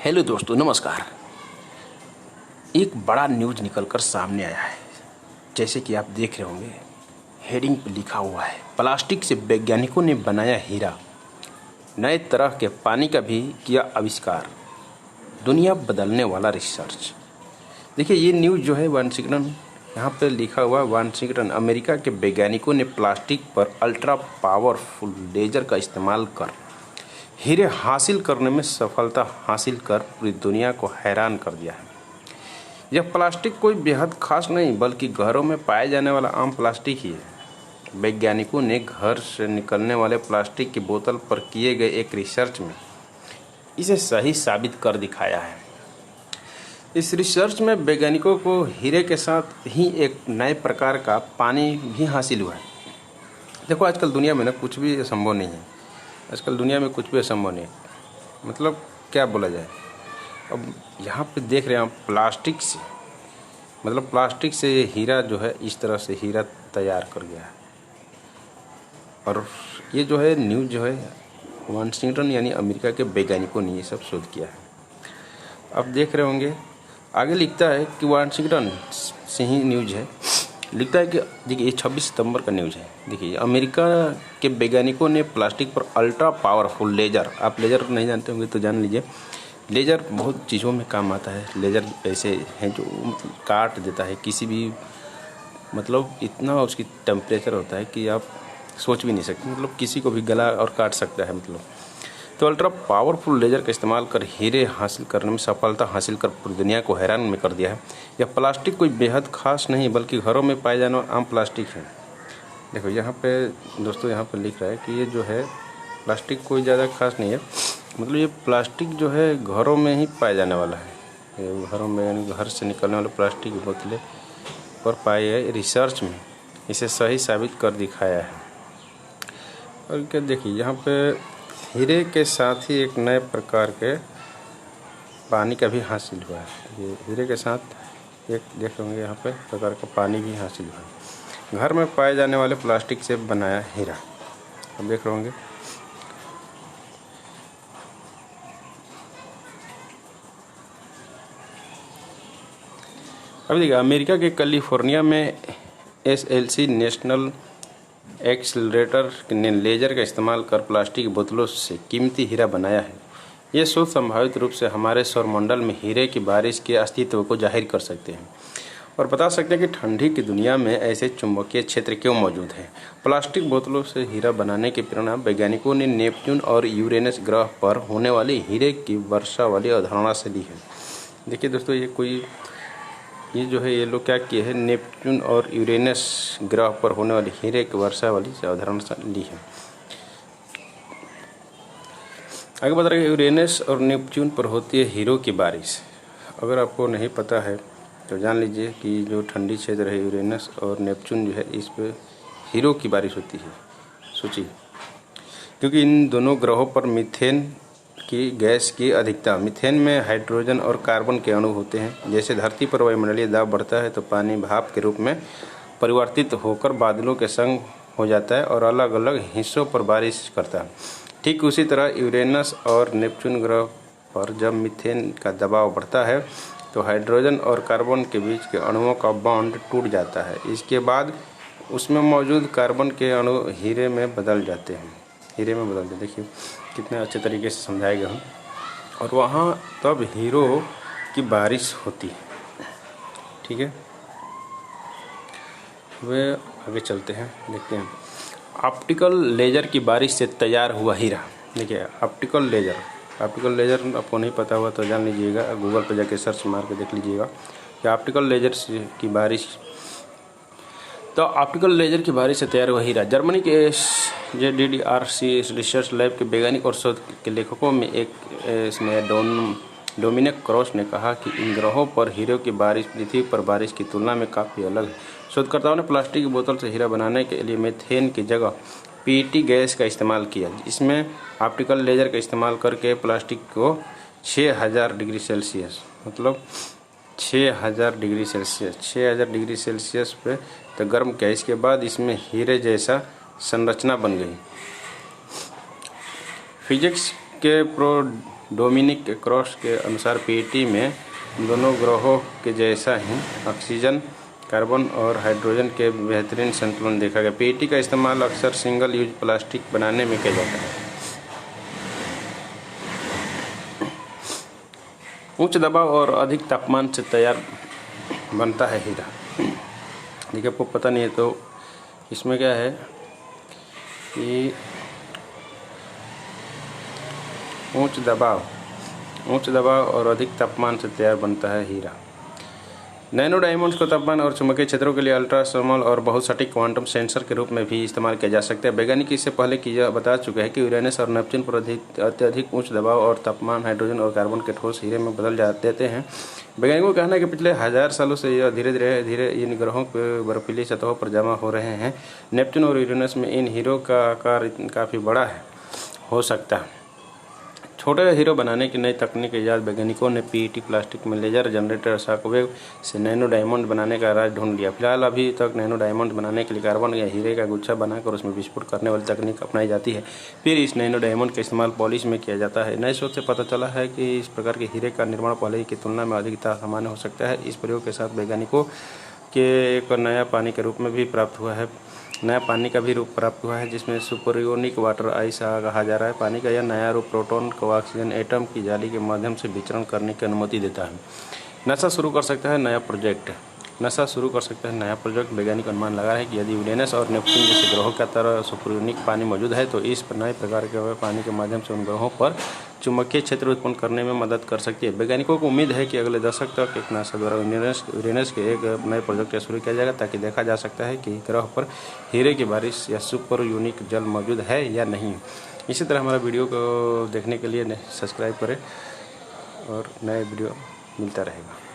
Hello दोस्तों, नमस्कार। एक बड़ा न्यूज़ निकलकर सामने आया है। जैसे कि आप देख रहे होंगे, हेडिंग पर लिखा हुआ है, प्लास्टिक से वैज्ञानिकों ने बनाया हीरा, नए तरह के पानी का भी किया आविष्कार, दुनिया बदलने वाला रिसर्च। देखिए, ये न्यूज़ जो है वाशिंगटन, यहाँ पे लिखा हुआ वाशिंगटन, अमेरिका के वैज्ञानिकों ने प्लास्टिक पर अल्ट्रा पावरफुल लेजर का इस्तेमाल कर हीरे हासिल करने में सफलता हासिल कर पूरी दुनिया को हैरान कर दिया है। यह प्लास्टिक कोई बेहद खास नहीं बल्कि घरों में पाए जाने वाला आम प्लास्टिक ही है। वैज्ञानिकों ने घर से निकलने वाले प्लास्टिक की बोतल पर किए गए एक रिसर्च में इसे सही साबित कर दिखाया है। इस रिसर्च में वैज्ञानिकों को हीरे के साथ ही एक नए प्रकार का पानी भी हासिल हुआ है। देखो, आजकल दुनिया में ना कुछ भी असंभव नहीं है। आजकल दुनिया में कुछ भी असंभव नहीं है, मतलब क्या बोला जाए। अब यहाँ पे देख रहे हैं आप, प्लास्टिक से, मतलब प्लास्टिक से हीरा जो है, इस तरह से हीरा तैयार कर गया है। और ये जो है न्यूज़ जो है वाशिंगटन यानी अमेरिका के वैज्ञानिकों ने ये सब शोध किया है। अब देख रहे होंगे, आगे लिखता है कि वाशिंगटन से ही न्यूज़ है, लिखता है कि देखिए, ये 26 सितंबर का न्यूज़ है। देखिए, अमेरिका के वैज्ञानिकों ने प्लास्टिक पर अल्ट्रा पावरफुल लेजर, आप लेजर नहीं जानते होंगे तो जान लीजिए। लेजर बहुत चीज़ों में काम आता है। लेजर ऐसे हैं जो काट देता है किसी भी, मतलब इतना उसकी टेम्परेचर होता है कि आप सोच भी नहीं सकते, मतलब किसी को भी गला और काट सकता है। मतलब तो अल्ट्रा पावरफुल लेजर का इस्तेमाल कर हीरे हासिल करने में सफलता हासिल कर पूरी दुनिया को हैरान में कर दिया है। यह प्लास्टिक कोई बेहद खास नहीं बल्कि घरों में पाए जाने वाला आम प्लास्टिक है। देखो यहाँ पे दोस्तों, यहाँ पे लिख रहा है कि ये जो है प्लास्टिक कोई ज़्यादा खास नहीं है, मतलब ये प्लास्टिक जो है घरों में ही पाया जाने वाला है। ये घरों में यानी घर से निकलने वाले प्लास्टिक की बोतलें पर पाए गए रिसर्च में इसे सही साबित कर दिखाया है। और क्या देखिए, यहाँ पे हीरे के साथ ही एक नए प्रकार के पानी का भी हासिल हुआ है। ये हीरे के साथ एक देख होंगे यहाँ पे प्रकार का पानी भी हासिल हुआ है। घर में पाए जाने वाले प्लास्टिक से बनाया हीरा, अब देख रहे होंगे। अब देखिए, अमेरिका के कैलिफोर्निया में SLC नेशनल एक्सीलरेटर ने लेजर का इस्तेमाल कर प्लास्टिक की बोतलों से कीमती हीरा बनाया है। यह शोध संभावित रूप से हमारे सौरमंडल में हीरे की बारिश के अस्तित्व को जाहिर कर सकते हैं और बता सकते हैं कि ठंडी की दुनिया में ऐसे चुंबकीय क्षेत्र क्यों मौजूद हैं। प्लास्टिक बोतलों से हीरा बनाने की प्रेरणा वैज्ञानिकों ने नेपच्यून और यूरेनस ग्रह पर होने वाली हीरे की वर्षा वाली अवधारणा से ली है। देखिए दोस्तों, ये जो है, ये लोग क्या किए हैं, नेपच्यून और यूरेनस ग्रह पर होने वाली हीरे की वर्षा वाली अवधारणा ली है। आगे बता रहे, यूरेनस और नेपच्यून पर होती है हीरों की बारिश। अगर आपको नहीं पता है तो जान लीजिए कि जो ठंडी क्षेत्र है यूरेनस और नेपच्यून जो है, इस पर हीरों की बारिश होती है। सोचिए, क्योंकि इन दोनों ग्रहों पर मीथेन की गैस की अधिकता, मीथेन में हाइड्रोजन और कार्बन के अणु होते हैं। जैसे धरती पर वायुमंडलीय दाब बढ़ता है तो पानी भाप के रूप में परिवर्तित होकर बादलों के संग हो जाता है और अलग अलग हिस्सों पर बारिश करता है। ठीक उसी तरह यूरेनस और नेपच्यून ग्रह पर जब मीथेन का दबाव बढ़ता है तो हाइड्रोजन और कार्बन के बीच के अणुओं का बॉन्ड टूट जाता है। इसके बाद उसमें मौजूद कार्बन के अणु हीरे में बदल जाते हैं। देखिए कितने अच्छे तरीके से समझाया गया हूँ। और वहाँ तब हीरो की बारिश होती है। ठीक है, वे आगे चलते हैं, देखते हैं। ऑप्टिकल लेजर की बारिश से तैयार हुआ हीरा। देखिए, ऑप्टिकल लेजर आपको नहीं पता हुआ तो जान लीजिएगा, गूगल पर जाके सर्च मार के देख लीजिएगा कि ऑप्टिकल लेजर की बारिश। तो ऑप्टिकल लेजर की बारिश से तैयार हुआ हीरा, जर्मनी के JDRC रिसर्च लैब के वैज्ञानिक और शोध के लेखकों में एक इसमें डोमिनिक क्रॉस ने कहा कि इन ग्रहों पर हीरों की बारिश पृथ्वी पर बारिश की तुलना में काफ़ी अलग है। शोधकर्ताओं ने प्लास्टिक की बोतल से हीरा बनाने के लिए मीथेन की जगह PET गैस का इस्तेमाल किया। इसमें ऑप्टिकल लेजर का इस्तेमाल करके प्लास्टिक को 6000 डिग्री सेल्सियस, मतलब 6000 डिग्री सेल्सियस पे तो गर्म किया। इसके बाद इसमें हीरे जैसा संरचना बन गई। फिजिक्स के डोमिनिक क्रॉस के अनुसार पीईटी में दोनों ग्रहों के जैसा ही ऑक्सीजन, कार्बन और हाइड्रोजन के बेहतरीन संतुलन देखा गया। पीईटी का इस्तेमाल अक्सर सिंगल यूज प्लास्टिक बनाने में किया जाता है। उच्च दबाव और अधिक तापमान से तैयार बनता है हीरा। देखिए, आपको पता नहीं है तो इसमें क्या है कि उच्च दबाव और अधिक तापमान से तैयार बनता है हीरा। नैनो डायमंड्स को तापमान और चुंबकीय क्षेत्रों के लिए अल्ट्रा स्मॉल और बहुत सटीक क्वांटम सेंसर के रूप में भी इस्तेमाल किया जा सकता है। वैज्ञानिक इससे पहले कि यह बता चुके हैं कि यूरेनस और नेपच्यून पर अत्यधिक उच्च दबाव और तापमान हाइड्रोजन और कार्बन के ठोस हीरे में बदल देते हैं। वैज्ञानिकों का कहना है कि पिछले 1000 सालों से यह धीरे धीरे इन ग्रहों के बर्फीली सतहों पर जमा हो रहे हैं। नेपच्यून और यूरेनस में इन हीरो का आकार काफ़ी बड़ा हो सकता है। छोटे हीरो बनाने की नई तकनीक ईजाद वैज्ञानिकों ने पीईटी प्लास्टिक में लेजर जनरेटर शॉकवेव से नैनो डायमंड बनाने का राज ढूंढ लिया। फिलहाल अभी तक नैनो डायमंड बनाने के लिए कार्बन या हीरे का गुच्छा बनाकर उसमें विस्फोट करने वाली तकनीक अपनाई जाती है। फिर इस नैनो डायमंड का इस्तेमाल पॉलिश में किया जाता है। नए शोध से पता चला है कि इस प्रकार के हीरे का निर्माण पहले की तुलना में अधिक सामान्य हो सकता है। इस प्रयोग के साथ वैज्ञानिकों के एक नया पानी के रूप में भी प्राप्त हुआ है। नया पानी का भी रूप प्राप्त हुआ है जिसमें सुपरयोनिक वाटर आइस कहा जा रहा है। पानी का यह नया रूप प्रोटॉन को ऑक्सीजन एटम की जाली के माध्यम से विचरण करने की अनुमति देता है। नासा शुरू कर सकता है नया प्रोजेक्ट। वैज्ञानिक अनुमान लगा है कि यदि यूरेनस और नेपच्यून जैसे ग्रहों की तरह सुपरयोनिक पानी मौजूद है तो इस नए प्रकार के पानी के माध्यम से उन ग्रहों पर चुंबकीय क्षेत्र उत्पन्न करने में मदद कर सकती है। वैज्ञानिकों को उम्मीद है कि अगले दशक तक एक नासा द्वारा यूरेनस के एक नए प्रोजेक्ट शुरू किया जाएगा ताकि देखा जा सकता है कि ग्रह पर हीरे की बारिश या सुपरयोनिक जल मौजूद है या नहीं। इसी तरह हमारा वीडियो को देखने के लिए सब्सक्राइब करें और नए वीडियो मिलता रहेगा।